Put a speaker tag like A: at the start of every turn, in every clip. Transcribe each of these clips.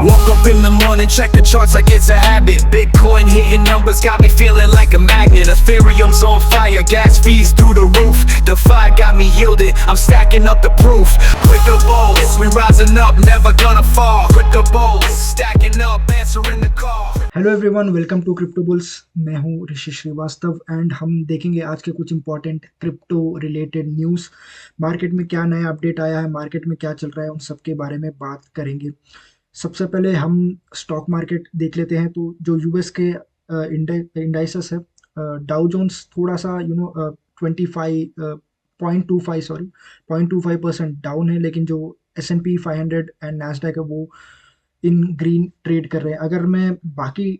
A: Woke up in the morning, check the charts like it's a habit. Bitcoin hitting numbers got me feeling like a magnet. Ethereum's on fire, gas fees through the roof. DeFi got me yielded, I'm stacking up the proof. Crypto bulls, we rising up, never gonna fall. Crypto bulls, stacking up, answering the call.
B: Hello everyone, welcome to crypto bulls. मैं हूं ऋषि Srivastava and हम देखेंगे आज के कुछ important crypto related news. Market में क्या नया अपडेट आया है, मार्केट में क्या चल रहा है, उन सब के बारे में बात करेंगे। सबसे पहले हम स्टॉक मार्केट देख लेते हैं। तो जो यूएस के इंडाइसेस है, डाउ जोन्स थोड़ा सा 0.25% डाउन है, लेकिन जो S&P 500 एंड नैस्डैक है वो इन ग्रीन ट्रेड कर रहे हैं। अगर मैं बाकी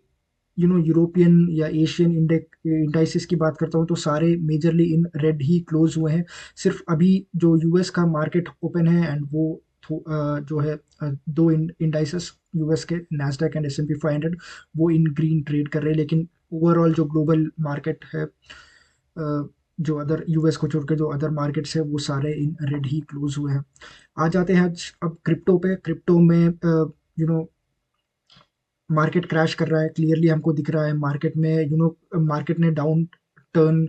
B: यूरोपियन या एशियन इंडाइसिस की बात करता हूँ तो सारे majorly in red he close हुए हैं। सिर्फ अभी जो यूएस का मार्केट ओपन है एंड वो जो है दो इंडाइसेस यूएस के नैस्डैक एंड S&P 500 वो इन ग्रीन ट्रेड कर रहे हैं। लेकिन ओवरऑल जो ग्लोबल मार्केट है, जो अदर यूएस को छोड़ के जो अदर मार्केट्स है वो सारे इन रेड ही क्लोज हुए हैं। आ जाते हैं आज अब क्रिप्टो पे। क्रिप्टो में यू नो मार्केट क्रैश कर रहा है, क्लियरली हमको दिख रहा है। मार्केट में मार्केट ने डाउन टर्न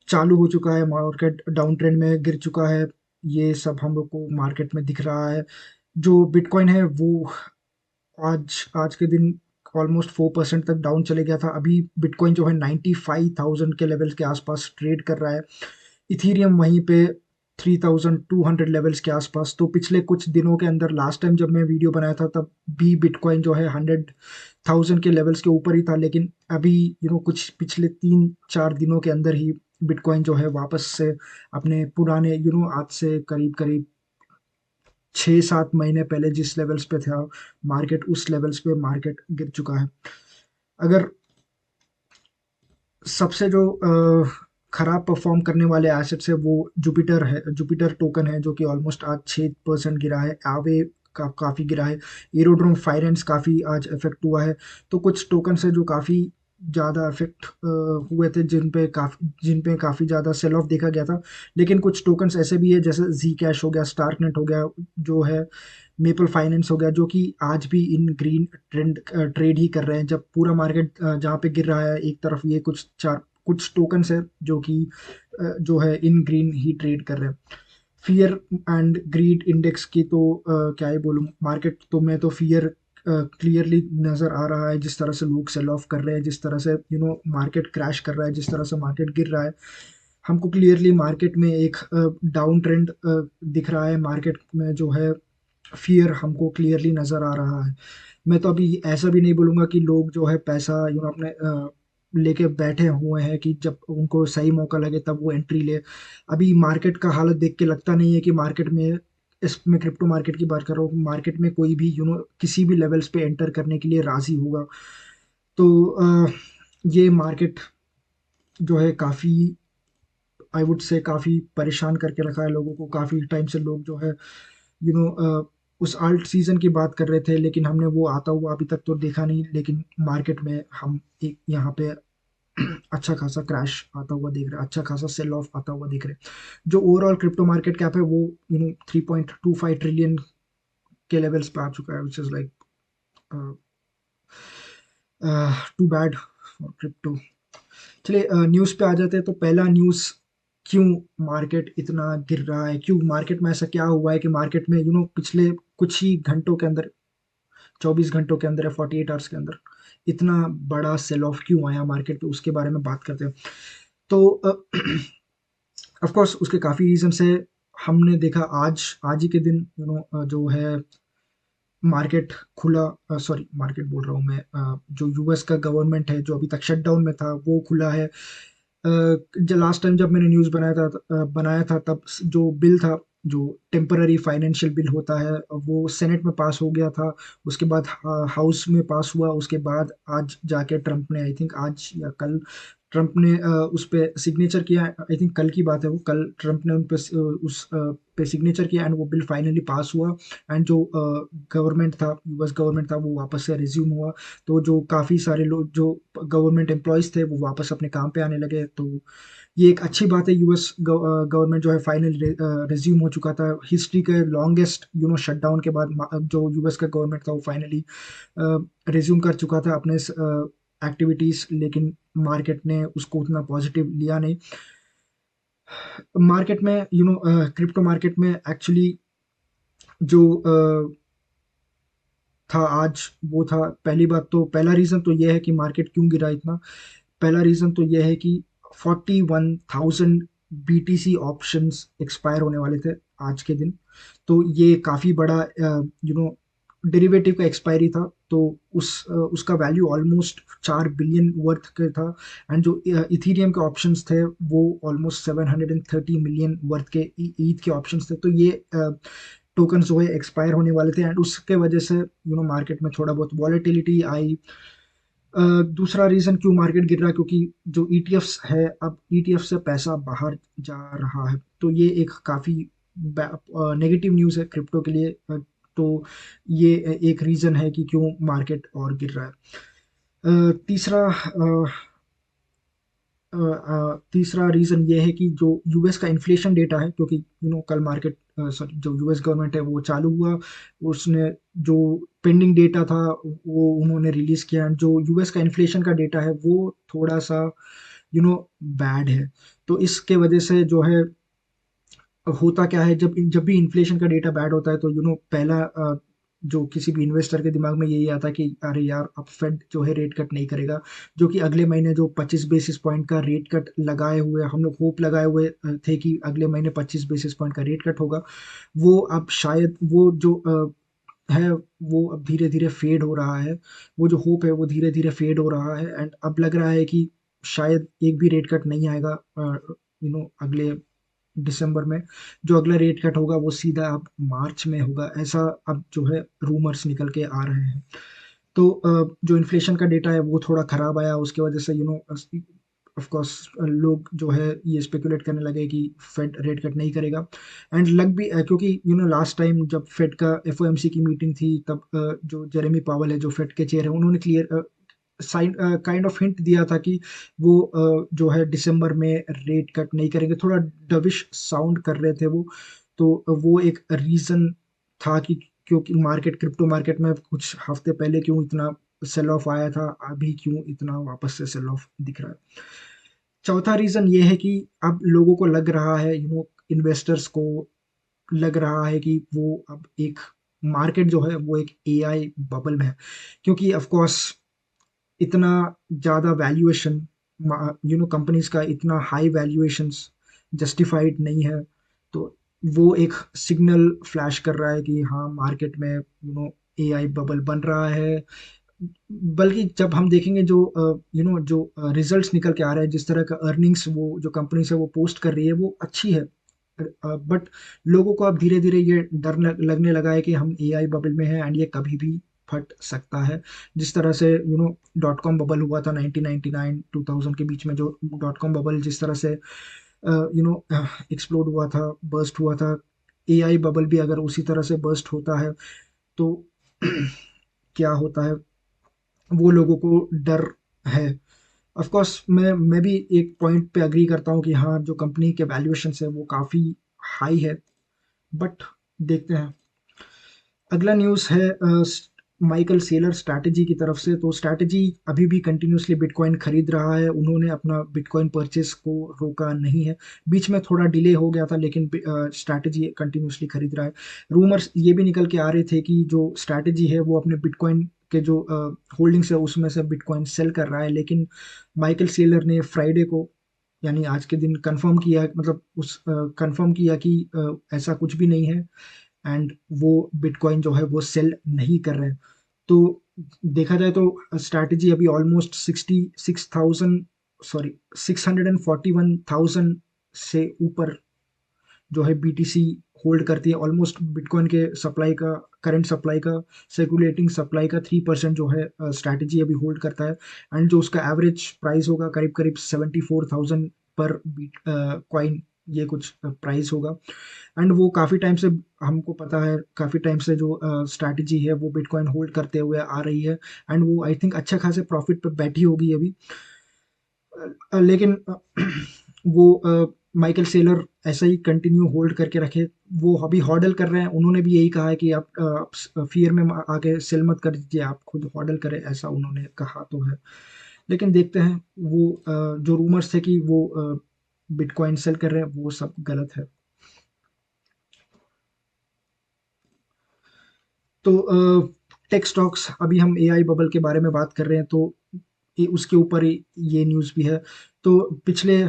B: चालू हो चुका है, मार्केट डाउन ट्रेंड में गिर चुका है। ये सब हम लोग को मार्केट में दिख रहा है। जो बिटकॉइन है वो आज आज के दिन ऑलमोस्ट 4% तक डाउन चले गया था। अभी बिटकॉइन जो है 95,000 के लेवल के आसपास ट्रेड कर रहा है। इथीरियम वहीं पे 3,200 लेवल्स के आसपास। तो पिछले कुछ दिनों के अंदर, लास्ट टाइम जब मैं वीडियो बनाया था तब भी बिटकॉइन जो है 100,000 के लेवल्स के ऊपर ही था। लेकिन अभी कुछ पिछले 3-4 दिनों के अंदर ही बिटकॉइन जो है वापस से अपने पुराने आज से करीब करीब 6-7 महीने पहले जिस लेवल्स पे था मार्केट, उस लेवल्स पे मार्केट गिर चुका है। अगर सबसे जो खराब परफॉर्म करने वाले एसेट्स है वो जुपिटर है। जुपिटर टोकन है जो कि ऑलमोस्ट आज 6% गिरा है। आवे काफ़ी गिरा है। एरोड्रोम फाइनेंस काफ़ी आज इफेक्ट हुआ है। तो कुछ टोकन है जो काफ़ी ज़्यादा इफेक्ट हुए थे, जिन पे काफ़ी ज़्यादा सेल ऑफ देखा गया था। लेकिन कुछ टोकन्स ऐसे भी है जैसे जी कैश हो गया, स्टार्कनेट हो गया, जो है मेपल फाइनेंस हो गया, जो कि आज भी इन ग्रीन ट्रेड ही कर रहे हैं। जब पूरा मार्केट जहाँ पे गिर रहा है, एक तरफ ये कुछ टोकन्स है जो कि जो है इन ग्रीन ही ट्रेड कर रहे हैं। फियर एंड ग्रीड इंडेक्स की तो क्या ही बोलूँ, मार्केट तो में तो फियर क्लियरली नज़र आ रहा है। जिस तरह से लोग सेल ऑफ कर रहे हैं, जिस तरह से मार्केट क्रैश कर रहा है, जिस तरह से मार्केट गिर रहा है, हमको क्लियरली मार्केट में एक डाउन ट्रेंड दिख रहा है। मार्केट में जो है फियर हमको क्लियरली नज़र आ रहा है। मैं तो अभी ऐसा भी नहीं बोलूँगा कि लोग जो है पैसा अपने लेके बैठे हुए हैं कि जब उनको सही मौका लगे तब वो एंट्री ले। अभी मार्केट का हालत देख के लगता नहीं है कि मार्केट में, इसमें क्रिप्टो मार्केट की बात कर रहा हूँ, मार्केट में कोई भी किसी भी लेवल्स पे एंटर करने के लिए राजी होगा। तो ये मार्केट जो है काफ़ी, आई वुड से काफ़ी परेशान करके रखा है लोगों को। काफ़ी टाइम से लोग जो है यू नो उस आल्ट सीजन की बात कर रहे थे, लेकिन हमने वो आता हुआ अभी तक तो देखा नहीं। लेकिन मार्केट में हम एक यहाँ पे अच्छा खासा क्रैश आता हुआ देख रहे हैं, अच्छा खासा सेल ऑफ आता हुआ देख रहे हैं। जो ओवरऑल क्रिप्टो मार्केट कैप है वो 3.25 ट्रिलियन के लेवल्स पे आ चुका है, which is like too bad for crypto. चलिए न्यूज़ पे आ जाते हैं। तो पहला न्यूज़, क्यों मार्केट इतना गिर रहा है, क्यों मार्केट में ऐसा क्या हुआ है कि मार्केट में पिछले कुछ ही घंटों के अंदर, 24 घंटों के अंदर या 48 आवर्स के अंदर इतना बड़ा सेल ऑफ क्यों आया मार्केट पे, उसके बारे में बात करते हैं। तो ऑफ कोर्स उसके काफ़ी रीजंस है। हमने देखा आज आज ही के दिन जो है मार्केट खुला, सॉरी मार्केट बोल रहा हूँ मैं, जो यूएस का गवर्नमेंट है जो अभी तक शटडाउन में था वो खुला है। लास्ट टाइम जब मैंने न्यूज़ बनाया था तब जो बिल था, जो टेम्पररी फाइनेंशियल बिल होता है, वो सेनेट में पास हो गया था। उसके बाद हाउस में पास हुआ। उसके बाद आज जाके ट्रंप ने, आई थिंक आज या कल, ट्रंप ने उस पे सिग्नेचर किया। आई थिंक कल की बात है वो, कल ट्रंप ने उन पे उस पे सिग्नेचर किया एंड वो बिल फाइनली पास हुआ। एंड जो गवर्नमेंट था, यूएस गवर्नमेंट था, वो वापस से रिज्यूम हुआ। तो जो काफ़ी सारे लोग जो गवर्नमेंट एम्प्लॉयज़ थे वो वापस अपने काम पे आने लगे। तो ये एक अच्छी बात है। यूएस गवर्नमेंट जो है फाइनली रिज्यूम हो चुका था हिस्ट्री के लॉन्गेस्ट शटडाउन के बाद। जो यूएस का गवर्नमेंट था वो फाइनली रिज्यूम कर चुका था अपने एक्टिविटीज, लेकिन मार्केट ने उसको उतना पॉजिटिव लिया नहीं। मार्केट में क्रिप्टो मार्केट में एक्चुअली जो था आज, वो था पहली बात तो पहला रीज़न तो ये है कि मार्केट क्यों गिरा इतना। पहला रीज़न तो ये है कि 41,000 बीटीसी ऑप्शंस एक्सपायर होने वाले थे आज के दिन। तो ये काफ़ी बड़ा डेरिवेटिव का एक्सपायरी था। तो उसका वैल्यू ऑलमोस्ट 4 बिलियन वर्थ का था। एंड जो इथीरियम के ऑप्शंस थे वो ऑलमोस्ट 730 मिलियन वर्थ के ईथ के ऑप्शंस थे। तो ये टोकन जो है एक्सपायर होने वाले थे, एंड उसके वजह से मार्केट में थोड़ा बहुत वॉलेटिलिटी आई। दूसरा रीज़न क्यों मार्केट गिर रहा है, क्योंकि जो ईटीएफ्स है, अब ईटीएफ से पैसा बाहर जा रहा है। तो ये एक काफ़ी नेगेटिव न्यूज़ है क्रिप्टो के लिए। तो ये एक रीज़न है कि क्यों मार्केट और गिर रहा है। तीसरा रीज़न ये है कि जो यूएस का इन्फ्लेशन डेटा है, क्योंकि कल मार्केट सॉरी जो यूएस गवर्नमेंट है वो चालू हुआ, उसने जो पेंडिंग डेटा था वो उन्होंने रिलीज़ किया। एंड जो यूएस का इन्फ्लेशन का डेटा है वो थोड़ा सा बैड है। तो इसके वजह से जो है होता क्या है, जब जब भी इन्फ्लेशन का डेटा बैड होता है तो पहला जो किसी भी इन्वेस्टर के दिमाग में यही आता है कि अरे यार अब फेड जो है रेट कट नहीं करेगा। जो कि अगले महीने जो 25 बेसिस पॉइंट का रेट कट लगाए हुए हम लोग होप लगाए हुए थे कि अगले महीने 25 बेसिस पॉइंट का रेट कट होगा, वो अब शायद वो जो है वो अब धीरे धीरे फेड हो रहा है। वो जो होप है वो धीरे धीरे फेड हो रहा है। एंड अब लग रहा है कि शायद एक भी रेट कट नहीं आएगा अगले दिसंबर में। जो अगला रेट कट होगा वो सीधा अब मार्च में होगा, ऐसा अब जो है रूमर्स निकल के आ रहे हैं। तो जो इन्फ्लेशन का डेटा है वो थोड़ा खराब आया, उसके वजह से ऑफ कोर्स लोग जो है ये स्पेकुलेट करने लगे कि फेड रेट कट नहीं करेगा। एंड लग भी क्योंकि लास्ट टाइम जब फेड का एफओएमसी की मीटिंग थी तब जो जेरेमी पावल है जो फेड के चेयर है, उन्होंने clear sign kind of hint दिया था कि वो जो है दिसंबर में रेट कट नहीं करेंगे। थोड़ा डविश साउंड कर रहे थे वो। तो वो एक रीज़न था कि क्योंकि मार्केट क्रिप्टो मार्केट में कुछ हफ्ते पहले क्यों इतना सेल ऑफ आया था, अभी क्यों इतना वापस से सेल ऑफ दिख रहा है। चौथा रीज़न ये है कि अब लोगों को लग रहा है, इन्वेस्टर्स को लग रहा है कि वो अब एक मार्केट जो है वो एक एआई बबल में है। क्योंकि ऑफ कोर्स इतना ज़्यादा वैल्यूएशन कंपनीज का इतना हाई वैल्यूएशंस जस्टिफाइड नहीं है। तो वो एक सिग्नल फ्लैश कर रहा है कि हाँ मार्केट में एआई बबल बन रहा है। बल्कि जब हम देखेंगे जो जो रिजल्ट्स निकल के आ रहे हैं, जिस तरह का अर्निंग्स वो जो कंपनी से वो पोस्ट कर रही है वो अच्छी है। बट लोगों को अब धीरे धीरे ये डर लगने लगा है कि हम एआई बबल में हैं एंड ये कभी भी फट सकता है। जिस तरह से डॉट कॉम बबल हुआ था 1999 2000 के बीच में, जो डॉट कॉम बबल जिस तरह से एक्सप्लोड हुआ था, बर्स्ट हुआ था, एआई बबल भी अगर उसी तरह से बर्स्ट होता है तो क्या होता है, वो लोगों को डर है। ऑफ कोर्स मैं भी एक पॉइंट पे अग्री करता हूँ कि हाँ जो कंपनी के वैल्यूएशन है वो काफ़ी हाई है। बट देखते हैं। अगला न्यूज़ है माइकल सेलर स्ट्रैटेजी की तरफ से। तो स्ट्रैटेजी अभी भी कंटिन्यूसली बिटकॉइन खरीद रहा है, उन्होंने अपना बिटकॉइन परचेस को रोका नहीं है। बीच में थोड़ा डिले हो गया था लेकिन स्ट्रैटेजी कंटिन्यूसली खरीद रहा है। रूमर्स ये भी निकल के आ रहे थे कि जो स्ट्रैटेजी है वो अपने बिटकॉइन के जो होल्डिंग्स है उसमें से बिटकॉइन सेल कर रहा है, लेकिन माइकल सेलर ने फ्राइडे को यानी आज के दिन कंफर्म किया, मतलब उस कंफर्म किया कि ऐसा कुछ भी नहीं है एंड वो बिटकॉइन जो है वो सेल नहीं कर रहे हैं। तो देखा जाए तो स्ट्रैटेजी अभी ऑलमोस्ट 66,000 सॉरी 641,000 से ऊपर जो है बीटीसी होल्ड करती है। ऑलमोस्ट बिटकॉइन के सप्लाई का, करंट सप्लाई का, सर्कुलेटिंग सप्लाई का 3% जो है स्ट्रैटेजी अभी होल्ड करता है। एंड जो उसका एवरेज प्राइस होगा करीब करीब 74,000 पर बीट कॉइन, ये कुछ प्राइस होगा। एंड वो काफ़ी टाइम से, हमको पता है काफ़ी टाइम से जो स्ट्रैटेजी है वो बिटकॉइन होल्ड करते हुए आ रही है। एंड वो आई थिंक अच्छे खासे प्रॉफिट पे बैठी होगी अभी। लेकिन वो माइकल सेलर ऐसा ही कंटिन्यू होल्ड करके रखे। वो अभी हॉडल कर रहे हैं, उन्होंने भी यही कहा है कि आप फियर में आके सेल मत कर दीजिए, आप खुद हॉडल करें, ऐसा उन्होंने कहा तो है। लेकिन देखते हैं, वो जो रूमर्स थे कि वो बिटकॉइन सेल कर रहे हैं, वो सब गलत है। तो टेक स्टॉक्स, अभी हम एआई बबल के बारे में बात कर रहे हैं, तो उसके ऊपर ही ये न्यूज़ भी है। तो पिछले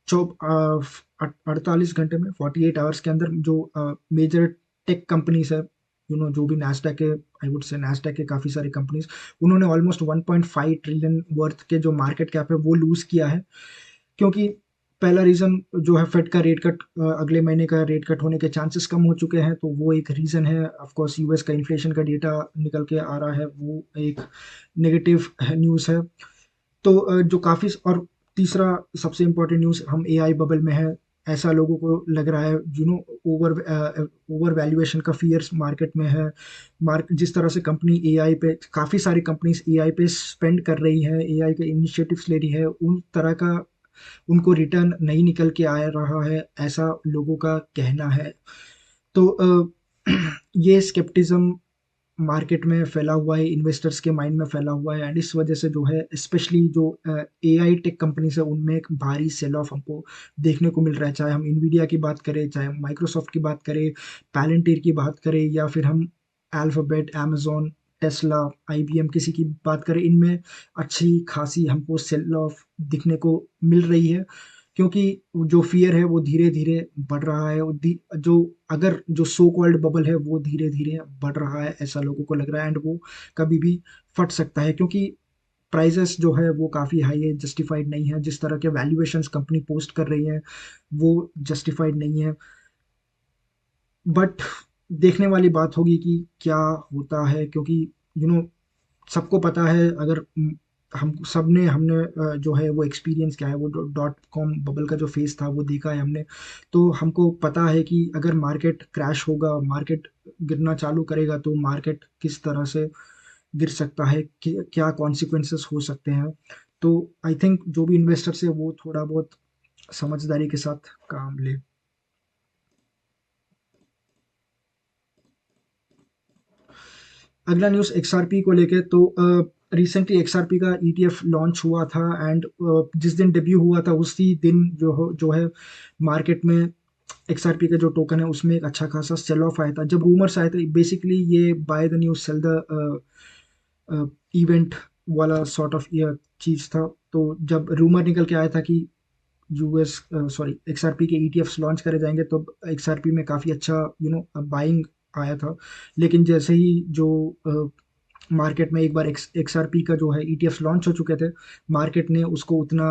B: 48 घंटे में, 48 आवर्स के अंदर जो मेजर टेक कंपनीज है, जो भी नास्डैक के, आई वुड से नास्डैक के काफ़ी सारी कंपनीज, उन्होंने ऑलमोस्ट 1.5 ट्रिलियन वर्थ के जो मार्केट कैप है वो लूज़ किया है। क्योंकि पहला रीज़न जो है, फेड का रेट कट, अगले महीने का रेट कट होने के चांसेस कम हो चुके हैं, तो वो एक रीज़न है। ऑफ कोर्स यूएस का इन्फ्लेशन का डेटा निकल के आ रहा है, वो एक नेगेटिव न्यूज़ है। तो जो काफ़ी, और तीसरा सबसे इम्पोर्टेंट न्यूज़, हम एआई बबल में है, ऐसा लोगों को लग रहा है। ओवर ओवर वैल्यूएशन का फियर्स मार्केट में है। जिस तरह से कंपनी एआई पे, काफ़ी सारी कंपनीज एआई पे स्पेंड कर रही है, एआई के इनिशिएटिव्स ले रही है, उन तरह का उनको रिटर्न नहीं निकल के आ रहा है, ऐसा लोगों का कहना है। तो ये स्केप्टिज्म मार्केट में फैला हुआ है, इन्वेस्टर्स के माइंड में फैला हुआ है, एंड इस वजह से जो है, स्पेशली जो एआई टेक कंपनीज है, उनमें एक भारी सेल ऑफ हमको देखने को मिल रहा है। चाहे हम इन्वीडिया की बात करें, चाहे हम माइक्रोसॉफ्ट की बात करें, पैलेंटियर की बात करें, या फिर हम अल्फाबेट, amazon, टेस्ला, आईबीएम, किसी की बात करें, इनमें अच्छी खासी हमको सेल ऑफ दिखने को मिल रही है। क्योंकि जो फियर है वो धीरे धीरे बढ़ रहा है, जो, अगर जो सो कॉल्ड बबल है वो धीरे धीरे बढ़ रहा है, ऐसा लोगों को लग रहा है, एंड वो कभी भी फट सकता है। क्योंकि प्राइजेस जो है वो काफ़ी हाई है, जस्टिफाइड नहीं है, जिस तरह के वैल्यूएशंस कंपनी पोस्ट कर रही है वो जस्टिफाइड नहीं है। बट देखने वाली बात होगी कि क्या होता है, क्योंकि यू नो सबको पता है, अगर हम सबने हमने जो है वो एक्सपीरियंस क्या है, वो डॉट कॉम बबल का जो फेस था वो देखा है हमने। तो हमको पता है कि अगर मार्केट क्रैश होगा, मार्केट गिरना चालू करेगा, तो मार्केट किस तरह से गिर सकता है, क्या कॉन्सिक्वेंसेस हो सकते हैं। तो आई थिंक जो भी इन्वेस्टर्स है वो थोड़ा बहुत समझदारी के साथ काम ले। अगला न्यूज़ एक्सआरपी को लेके, तो रिसेंटली एक्सआरपी का ईटीएफ लॉन्च हुआ था, एंड जिस दिन डेब्यू हुआ था उसी दिन जो है, मार्केट में एक्सआरपी का जो टोकन है उसमें एक अच्छा खासा सेल ऑफ आया था। जब रूमर्स आए थे, बेसिकली ये buy the news sell the event वाला सॉर्ट ऑफ ये चीज़ था। तो जब रूमर निकल के आया था कि यूएस सॉरी एक्सआरपी के ईटीएफ्स लॉन्च करे जाएंगे, तो एक्सआरपी में काफ़ी अच्छा बाइंग आया था। लेकिन जैसे ही जो मार्केट में एक बार एक्सआरपी का जो है ईटीएफ लॉन्च हो चुके थे, मार्केट ने उसको उतना,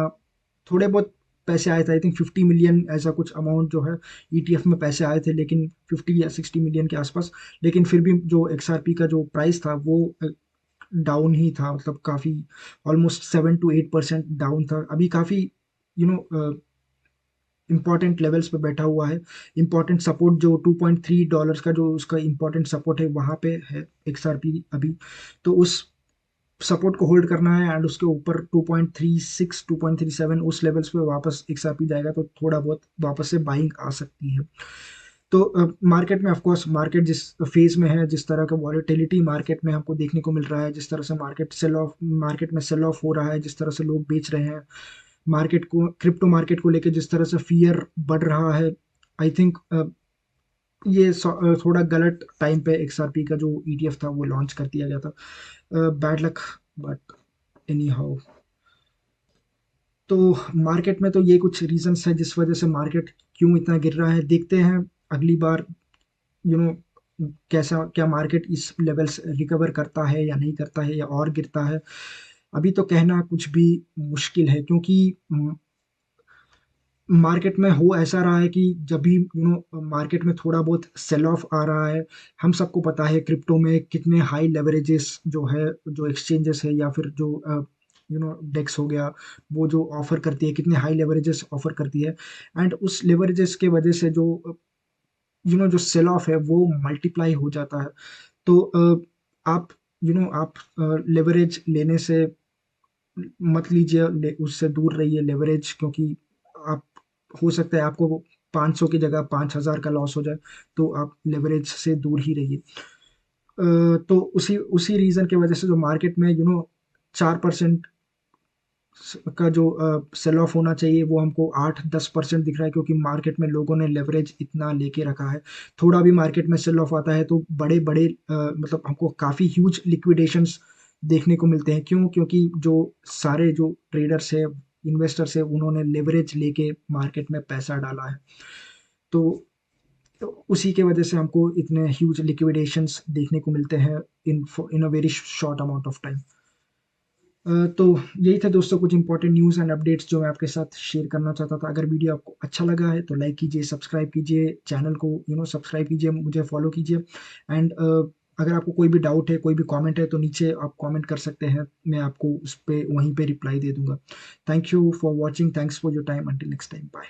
B: थोड़े बहुत पैसे आए थे, आई थिंक 50 मिलियन ऐसा कुछ अमाउंट जो है ईटीएफ में पैसे आए थे, लेकिन 50 या 60 मिलियन के आसपास। लेकिन फिर भी जो एक्सआरपी का जो प्राइस था वो डाउन ही था, मतलब काफ़ी, ऑलमोस्ट 7 to 8% डाउन था। अभी काफ़ी यू नो इंपॉर्टेंट लेवल्स पे बैठा हुआ है। इंपॉर्टेंट सपोर्ट जो $2.3 का जो उसका इंपॉर्टेंट सपोर्ट है, वहाँ पे है एक्सआरपी अभी। तो उस सपोर्ट को होल्ड करना है, एंड उसके ऊपर 2.36 2.37 उस लेवल्स पे वापस एक्सआरपी जाएगा, तो थोड़ा बहुत वापस से बाइंग आ सकती है। तो मार्केट में, ऑफ कोर्स, मार्केट जिस फेज में है, जिस तरह का वॉलेटिलिटी मार्केट में हमको देखने को मिल रहा है, जिस तरह से मार्केट में सेल ऑफ हो रहा है, जिस तरह से लोग बेच रहे हैं, मार्केट को, क्रिप्टो मार्केट को लेके जिस तरह से फियर बढ़ रहा है, आई थिंक ये थोड़ा गलत टाइम पे एक्सआरपी का जो ईटीएफ था वो लॉन्च कर दिया गया था। Bad luck, but any how. तो मार्केट में तो ये कुछ रीजंस है जिस वजह से मार्केट क्यों इतना गिर रहा है। देखते हैं अगली बार, यू नो कैसा, क्या मार्केट इस लेवल से रिकवर करता है या नहीं करता है, या और गिरता है। अभी तो कहना कुछ भी मुश्किल है, क्योंकि मार्केट में हो ऐसा रहा है कि जब भी मार्केट में थोड़ा बहुत सेल ऑफ आ रहा है, हम सबको पता है क्रिप्टो में कितने हाई लेवरेजेस जो है, जो एक्सचेंजेस है, या फिर जो डेक्स हो गया, वो जो ऑफर करती है, कितने हाई लेवरेजेस ऑफर करती है। एंड उस लेवरेजेस के वजह से जो जो सेल ऑफ है वो मल्टीप्लाई हो जाता है। तो आप आप लेवरेज लेने से मत लीजिए, उससे दूर रहिए लेवरेज, क्योंकि आप हो सकता है आपको 500 की जगह 5000 का लॉस हो जाए, तो आप लेवरेज से दूर ही रहिए। तो उसी उसी रीज़न की वजह से जो मार्केट में 4% का जो सेल ऑफ होना चाहिए वो हमको 8-10% दिख रहा है, क्योंकि मार्केट में लोगों ने लेवरेज इतना लेके रखा है। थोड़ा भी मार्केट में सेल ऑफ आता है तो बड़े बड़े मतलब हमको काफ़ी ह्यूज लिक्विडेशंस देखने को मिलते हैं। क्यों? क्योंकि जो सारे जो ट्रेडर्स है, इन्वेस्टर्स है, उन्होंने लेवरेज लेके मार्केट में पैसा डाला है। तो उसी के वजह से हमको इतने ह्यूज लिक्विडेशंस देखने को मिलते हैं in a very short amount of time. तो यही था दोस्तों कुछ इंपॉर्टेंट न्यूज़ एंड अपडेट्स जो मैं आपके साथ शेयर करना चाहता था। अगर वीडियो आपको अच्छा लगा है तो लाइक कीजिए, सब्सक्राइब कीजिए, चैनल को सब्सक्राइब कीजिए, मुझे फॉलो कीजिए। एंड अगर आपको कोई भी डाउट है, कोई भी कमेंट है, तो नीचे आप कमेंट कर सकते हैं, मैं आपको उस पे वहीं पे रिप्लाई दे दूंगा। Thank you for watching, thanks for your time, until next time, bye.